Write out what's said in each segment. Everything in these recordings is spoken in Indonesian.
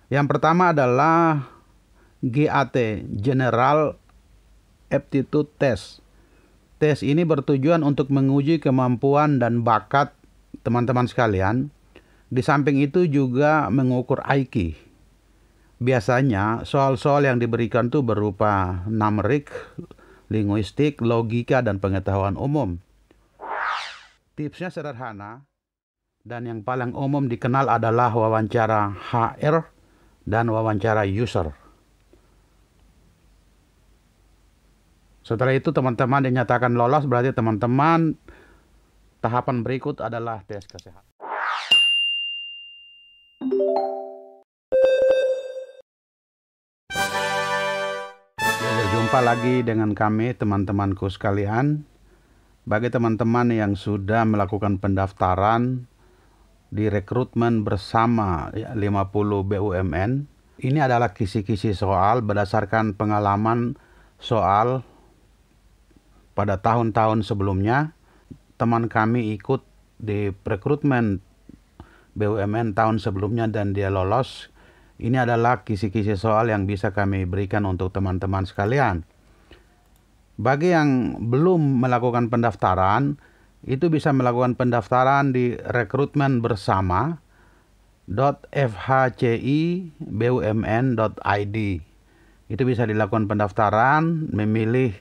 Yang pertama adalah GAT, General Aptitude Test. Tes ini bertujuan untuk menguji kemampuan dan bakat teman-teman sekalian. Di samping itu juga mengukur IQ. Biasanya soal-soal yang diberikan itu berupa numerik, linguistik, logika, dan pengetahuan umum. Tipsnya sederhana, dan yang paling umum dikenal adalah wawancara HR dan wawancara user. Setelah itu teman-teman dinyatakan lolos, berarti teman-teman tahapan berikut adalah tes kesehatan. Berjumpa lagi dengan kami teman-temanku sekalian. Bagi teman-teman yang sudah melakukan pendaftaran di rekrutmen bersama 50 BUMN, ini adalah kisi-kisi soal berdasarkan pengalaman soal pada tahun-tahun sebelumnya. Teman kami ikut di rekrutmen BUMN tahun sebelumnya dan dia lolos. Ini adalah kisi-kisi soal yang bisa kami berikan untuk teman-teman sekalian. Bagi yang belum melakukan pendaftaran, itu bisa melakukan pendaftaran di rekrutmen bersama.fhcibumn.id. Itu bisa dilakukan pendaftaran, memilih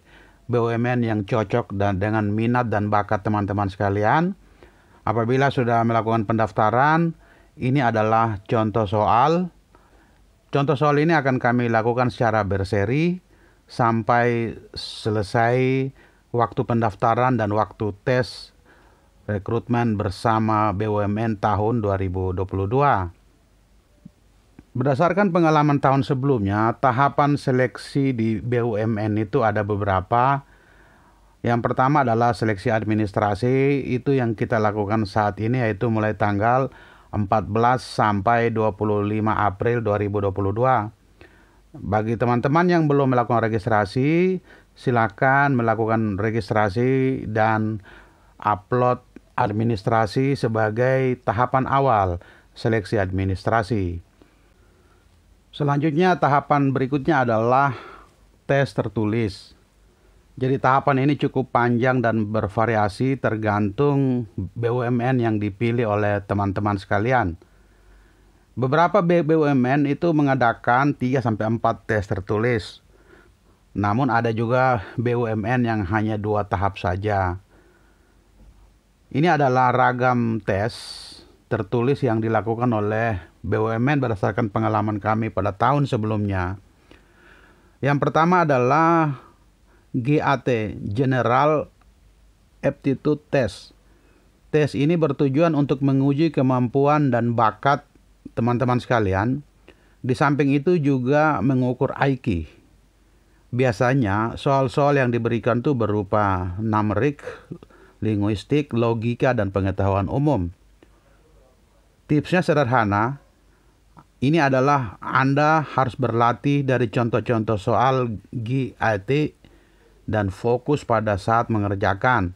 BUMN yang cocok dan dengan minat dan bakat teman-teman sekalian. Apabila sudah melakukan pendaftaran, ini adalah contoh soal. Contoh soal ini akan kami lakukan secara berseri sampai selesai waktu pendaftaran dan waktu tes rekrutmen bersama BUMN tahun 2022. Berdasarkan pengalaman tahun sebelumnya, tahapan seleksi di BUMN itu ada beberapa. Yang pertama adalah seleksi administrasi, itu yang kita lakukan saat ini, yaitu mulai tanggal 14 sampai 25 April 2022. Bagi teman-teman yang belum melakukan registrasi, silakan melakukan registrasi dan upload administrasi sebagai tahapan awal seleksi administrasi. Selanjutnya tahapan berikutnya adalah tes tertulis. Jadi tahapan ini cukup panjang dan bervariasi tergantung BUMN yang dipilih oleh teman-teman sekalian. Beberapa BUMN itu mengadakan 3-4 tes tertulis. Namun ada juga BUMN yang hanya 2 tahap saja. Ini adalah ragam tes tertulis yang dilakukan oleh BUMN berdasarkan pengalaman kami pada tahun sebelumnya. Yang pertama adalah GAT, General Aptitude Test. Tes ini bertujuan untuk menguji kemampuan dan bakat teman-teman sekalian. Di samping itu juga mengukur IQ. Biasanya soal-soal yang diberikan itu berupa numerik, linguistik, logika, dan pengetahuan umum. Tipsnya sederhana. Ini adalah Anda harus berlatih dari contoh-contoh soal GAT dan fokus pada saat mengerjakan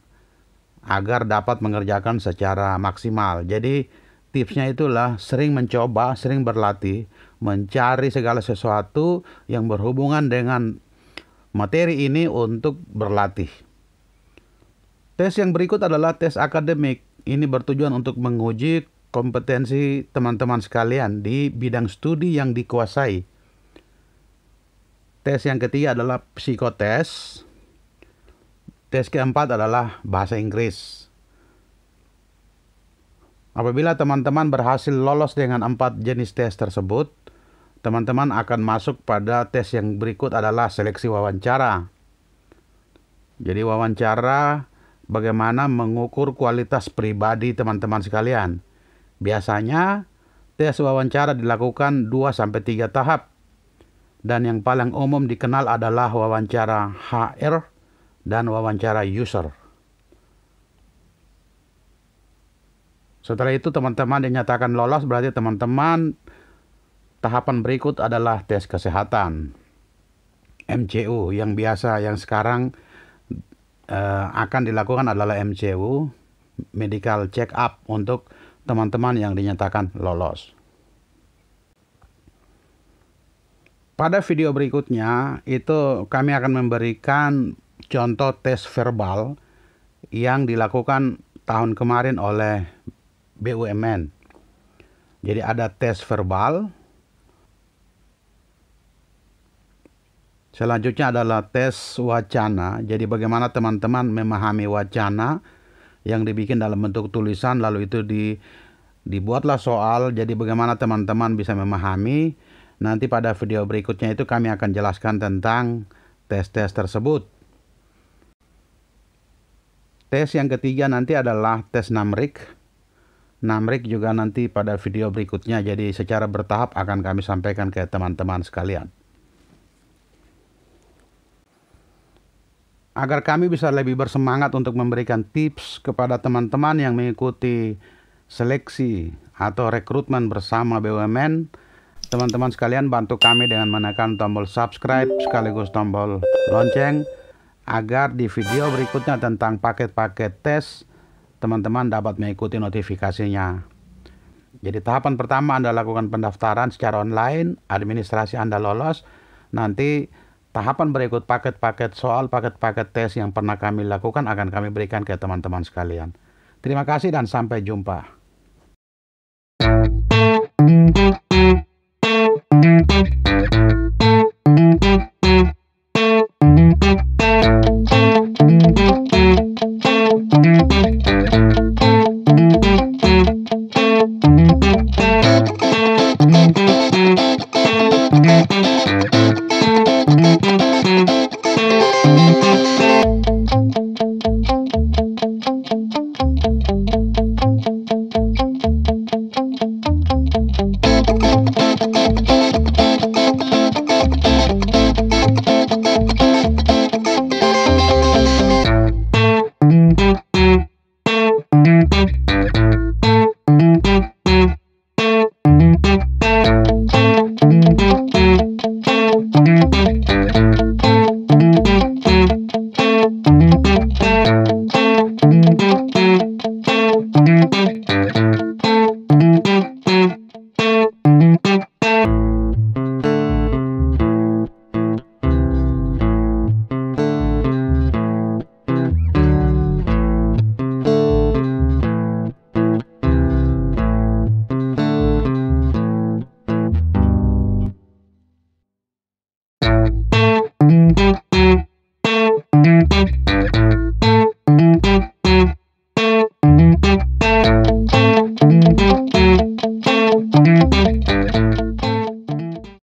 agar dapat mengerjakan secara maksimal. Jadi tipsnya itulah sering mencoba, sering berlatih, mencari segala sesuatu yang berhubungan dengan materi ini untuk berlatih. Tes yang berikut adalah tes akademik. Ini bertujuan untuk menguji kompetensi teman-teman sekalian di bidang studi yang dikuasai. Tes yang ketiga adalah psikotes. Tes keempat adalah bahasa Inggris. Apabila teman-teman berhasil lolos dengan 4 jenis tes tersebut, teman-teman akan masuk pada tes yang berikut adalah seleksi wawancara. Jadi wawancara bagaimana mengukur kualitas pribadi teman-teman sekalian. Biasanya tes wawancara dilakukan 2-3 tahap. Dan yang paling umum dikenal adalah wawancara HR dan wawancara user. Setelah itu teman-teman dinyatakan lolos, berarti teman-teman tahapan berikut adalah tes kesehatan. MCU yang biasa yang sekarang akan dilakukan adalah MCU, medical check up, untuk teman-teman yang dinyatakan lolos. pada video berikutnya itu kami akan memberikan contoh tes verbal yang dilakukan tahun kemarin oleh BUMN. Jadi ada tes verbal. Selanjutnya adalah tes wacana. Jadi bagaimana teman-teman memahami wacana yang dibikin dalam bentuk tulisan, lalu itu dibuatlah soal. Jadi bagaimana teman-teman bisa memahami. Nanti pada video berikutnya itu kami akan jelaskan tentang tes-tes tersebut. Tes yang ketiga nanti adalah tes NAMRIC. NAMRIC juga nanti pada video berikutnya. Jadi secara bertahap akan kami sampaikan ke teman-teman sekalian. Agar kami bisa lebih bersemangat untuk memberikan tips kepada teman-teman yang mengikuti seleksi atau rekrutmen bersama BUMN, teman-teman sekalian bantu kami dengan menekan tombol subscribe sekaligus tombol lonceng agar di video berikutnya tentang paket-paket tes teman-teman dapat mengikuti notifikasinya. Jadi tahapan pertama Anda lakukan pendaftaran secara online, administrasi Anda lolos, nanti tahapan berikut paket-paket soal, paket-paket tes yang pernah kami lakukan akan kami berikan ke teman-teman sekalian. Terima kasih dan sampai jumpa.